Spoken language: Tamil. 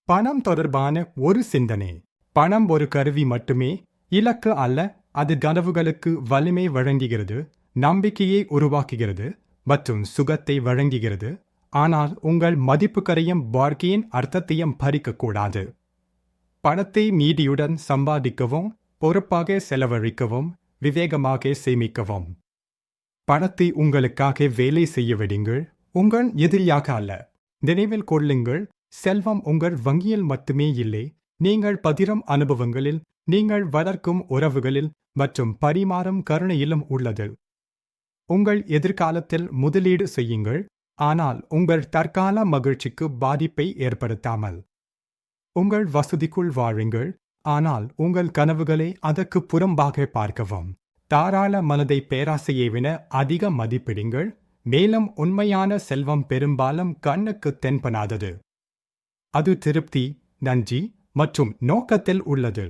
பணம் தொடர்பான ஒரு சிந்தனை. பணம் ஒரு கருவி மட்டுமே, இலக்கு அல்ல. அது கனவுகளுக்கு வலிமை வழங்குகிறது, நம்பிக்கையை உருவாக்குகிறது மற்றும் சுகத்தை வழங்குகிறது. ஆனால் உங்கள் மதிப்புகளையும் வாழ்க்கையின் அர்த்தத்தையும் பறிக்கக்கூடாது. பணத்தை நீதியுடன் சம்பாதிக்கவும், பொறுப்பாக செலவழிக்கவும், விவேகமாக சேமிக்கவும். பணத்தை உங்களுக்காக வேலை செய்ய விடுங்கள், உங்கள் எதிரியாக அல்ல. நினைவில் கொள்ளுங்கள், செல்வம் உங்கள் வங்கியில் மட்டுமே இல்லை, நீங்கள் பதிரும் அனுபவங்களில், நீங்கள் வளர்க்கும் உறவுகளில் மற்றும் பரிமாறும் கருணையிலும் உள்ளது. உங்கள் எதிர்காலத்தில் முதலீடு செய்யுங்கள், ஆனால் உங்கள் தற்கால மகிழ்ச்சிக்கு பாதிப்பை ஏற்படுத்தாமல். உங்கள் வசதிக்குள் வாழுங்கள், ஆனால் உங்கள் கனவுகளை அதற்கு புறம்பாக பார்க்கவும். தாராள மனதை பேராசையை விட அதிக மதிப்பிடுங்கள், மேலும் உண்மையான செல்வம் பெரும்பாலும் கண்ணுக்கு தென்படாதது. அது திருப்தி, நன்றி மற்றும் நோக்கத்தில் உள்ளது.